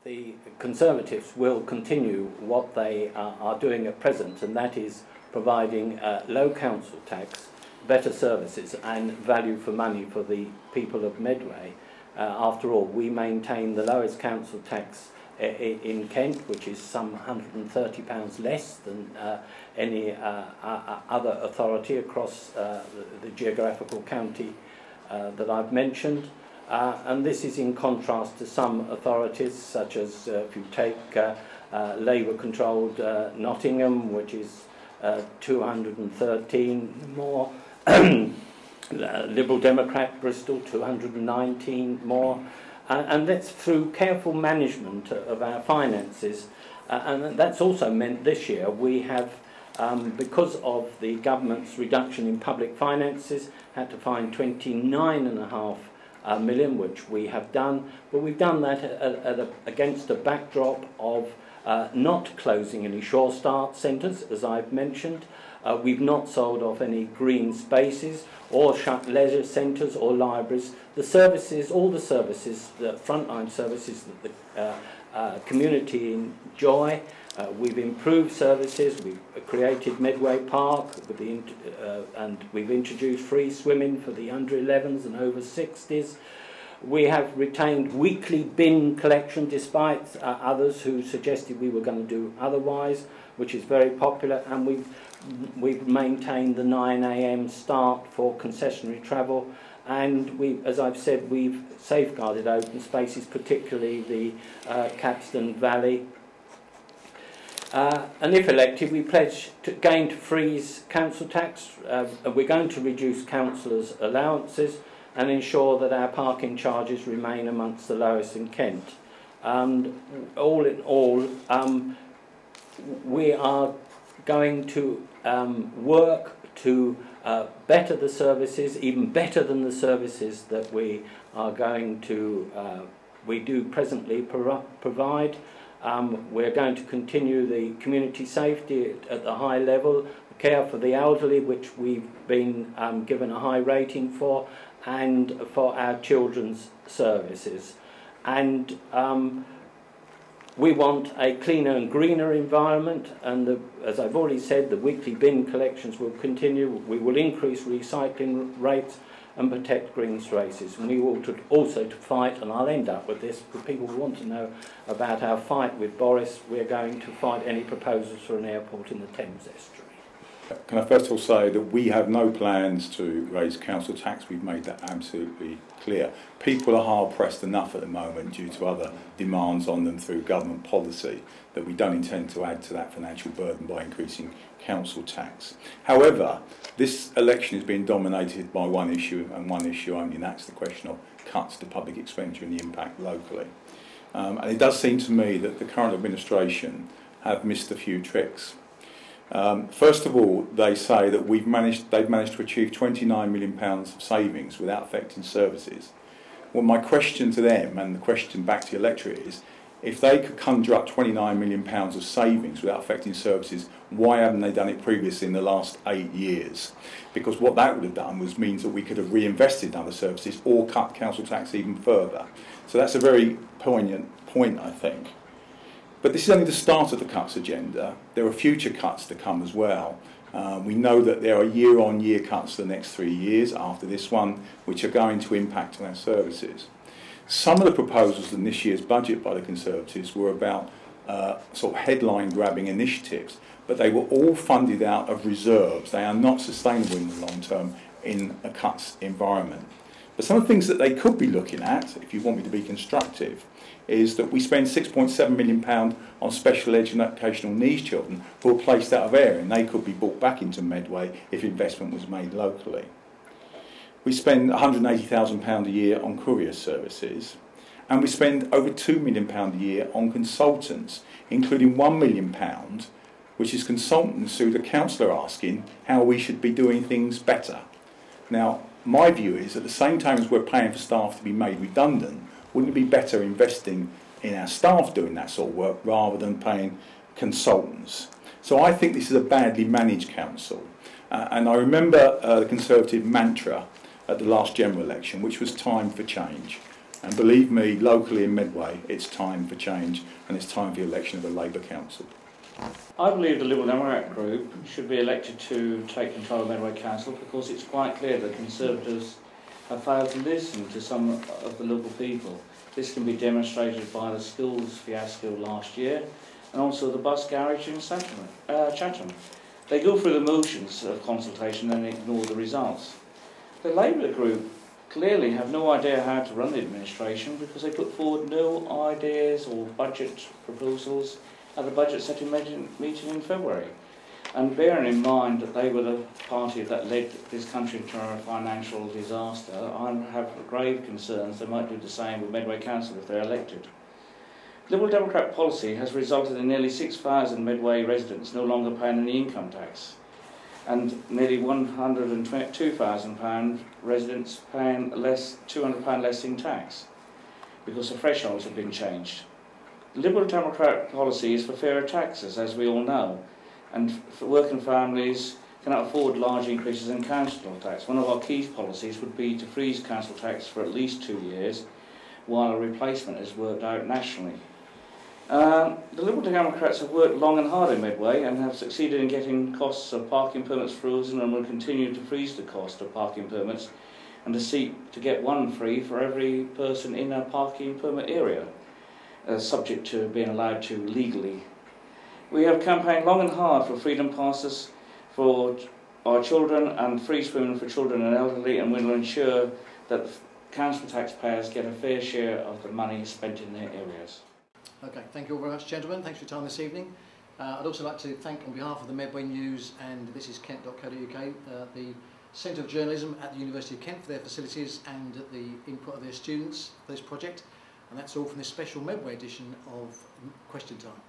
the Conservatives will continue what they are doing at present, and that is providing low council tax, better services and value for money for the people of Medway. After all, we maintain the lowest council tax in Kent, which is some £130 less than any other authority across the geographical county that I've mentioned. And this is in contrast to some authorities, such as if you take Labour-controlled Nottingham, which is 213 more, Liberal Democrat Bristol 219 more, and that's through careful management of our finances. And that's also meant this year we have, because of the government's reduction in public finances, had to find 29.5 million, which we have done, but we've done that against a backdrop of not closing any Shore Start centres, as I've mentioned. We've not sold off any green spaces or shut leisure centres or libraries. The services, all the services, the frontline services that the community enjoy, we've improved services. We've created Medway Park with the and we've introduced free swimming for the under 11s and over 60s. We have retained weekly bin collection despite others who suggested we were going to do otherwise, which is very popular, and we've maintained the 9 a.m. start for concessionary travel, and as I've said, we've safeguarded open spaces, particularly the Capstan Valley. And if elected, we pledge to to freeze council tax. We're going to reduce councillors' allowances and ensure that our parking charges remain amongst the lowest in Kent. And all in all, we are going to work to better the services, even better than the services that we are going to, we do presently provide. We're going to continue the community safety at the high level, care for the elderly, which we've been given a high rating for, and for our children's services. And we want a cleaner and greener environment, and as I've already said, the weekly bin collections will continue. We will increase recycling rates and protect green spaces. And we will also to fight, and I'll end up with this, because people want to know about our fight with Boris. We're going to fight any proposals for an airport in the Thames estuary. Can I first of all say that we have no plans to raise council tax? We've made that absolutely clear. People are hard pressed enough at the moment due to other demands on them through government policy that we don't intend to add to that financial burden by increasing council tax. However, this election is being dominated by one issue and one issue only, and that's the question of cuts to public expenditure and the impact locally. And it does seem to me that the current administration have missed a few tricks. First of all, they say that they've managed to achieve £29 million of savings without affecting services. Well, my question to them, and the question back to the electorate, is if they could conjure up £29 million of savings without affecting services, why haven't they done it previously in the last 8 years? Because what that would have done means that we could have reinvested in other services or cut council tax even further. So that's a very poignant point, I think. But this is only the start of the cuts agenda. There are future cuts to come as well. We know that there are year-on-year cuts for the next 3 years after this one, which are going to impact on our services. Some of the proposals in this year's budget by the Conservatives were about sort of headline-grabbing initiatives, but they were all funded out of reserves. They are not sustainable in the long term in a cuts environment. But some of the things that they could be looking at, if you want me to be constructive, is that we spend £6.7 million on special educational needs children who are placed out of area, and they could be brought back into Medway if investment was made locally. We spend £180,000 a year on courier services, and we spend over £2 million a year on consultants, including £1 million, which is consultants who the council are asking how we should be doing things better. Now, my view is at the same time as we're paying for staff to be made redundant, wouldn't it be better investing in our staff doing that sort of work rather than paying consultants? So I think this is a badly managed council. And I remember the Conservative mantra at the last general election, which was time for change. And believe me, locally in Medway, it's time for change, and it's time for the election of a Labour council. I believe the Liberal Democrat group should be elected to take control of Medway Council, because it's quite clear that Conservatives have failed to listen to some of the local people. This can be demonstrated by the schools fiasco last year and also the bus garage in Chatham. They go through the motions of consultation and ignore the results. The Labour group clearly have no idea how to run the administration, because they put forward no ideas or budget proposals at the budget setting meeting in February. And bearing in mind that they were the party that led this country into a financial disaster, I have grave concerns they might do the same with Medway Council if they're elected. Liberal Democrat policy has resulted in nearly 6,000 Medway residents no longer paying any income tax, and nearly £122,000 residents paying £200 less in tax, because the thresholds have been changed. Liberal Democrat policy is for fairer taxes, as we all know, and for working families cannot afford large increases in council tax. One of our key policies would be to freeze council tax for at least 2 years, while a replacement is worked out nationally. The Liberal Democrats have worked long and hard in Medway and have succeeded in getting costs of parking permits frozen, and will continue to freeze the cost of parking permits and to seek to get one free for every person in a parking permit area, subject to being allowed to legally. We have campaigned long and hard for freedom passes for our children and free swimming for children and elderly, and we will ensure that council taxpayers get a fair share of the money spent in their areas. Okay, thank you all very much, gentlemen. Thanks for your time this evening. I'd also like to thank, on behalf of the Medway News and this is Kent.co.uk, the Centre of Journalism at the University of Kent for their facilities and the input of their students for this project. And that's all from this special Medway edition of Question Time.